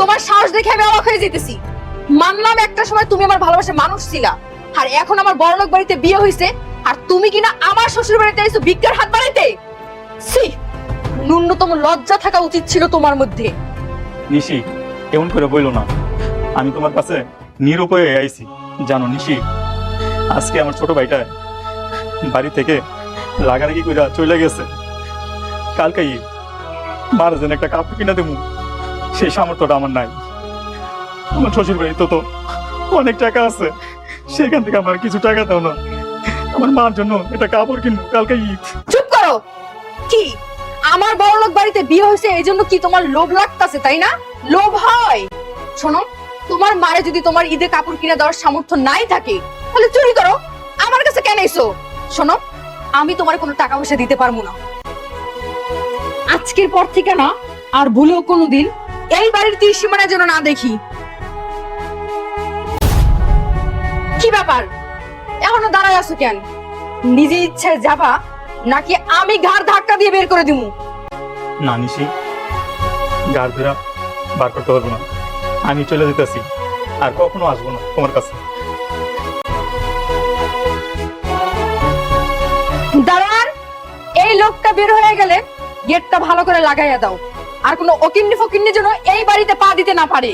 তোমার সাহস দেখে আমি অবাক হয়ে যেতেছি। মানলাম একটা সময় তুমি আমার ভালোবাসার মানুষ ছিলা, আর এখন আমার বড়লোক বাড়িতে বিয়ে হয়েছে, আর তুমি কিনা আমার শ্বশুর বাড়িতে আইছো ভিক্ষার হাত বাড়াইতে। ছি, ন্যূনতম লজ্জা থাকা উচিত ছিল তোমার মধ্যে। নিশি, এমন করে বইলো না। আমি তোমার কাছে নিরুপায়ে আইছি। জানো নিশি, আজকে আমার ছোট ভাইটা বাড়ি থেকে লাগালাগি করে চলে গেছে। কালকে ঈদ, মার যেন একটা কাপড় কিনা দেবো, সেই সামর্থ্যটা আমার নাই। আমার শ্বশুর বাড়িতে তো অনেক টাকা আছে, সেখান থেকে আমার কিছু টাকা দাও না, আমার মার জন্য একটা কাপড় কিনবো। কালকে ঈদ। চুপ করো। কি আমার বড়লোক বাড়িতে বিয়ে হয়েছে এই জন্য কি তোমার লোভ লাগতাছে, তাই না? লোভ হয়। শোনো, তোমার মায়ের যদি তোমার ঈদে কাপড় কিনে দেওয়ার সামর্থ্য নাই থাকে, তাহলে চুরি করো। আমার কাছে কেন এসো? শোনো, আমি তোমার কোনো টাকা পয়সা দিতে পারবো না। আজকের পর থেকে না আর ভুলেও কোনোদিন এই বাড়ির ত্রিসীমানার জন্য না দেখি। কি ব্যাপার, এখনো দাঁড়ায় আছো কেন? নিজে ইচ্ছায় যাবা নাকি আমি ঘাড় ধাক্কা দিয়ে বের করে দিমু? না নিশি, গাড় ধরা বার করতে পারবো না। আমি চলে যেতেছি, আর কখনো আসবো না তোমার কাছে। দাঁড়ান, এই লোকটা বের হয়ে গেলে গেটটা ভালো করে লাগাইয়া দাও, আর কোনো অকিন্নি ফকিন্নি যেন এই বাড়িতে পা দিতে না পারে।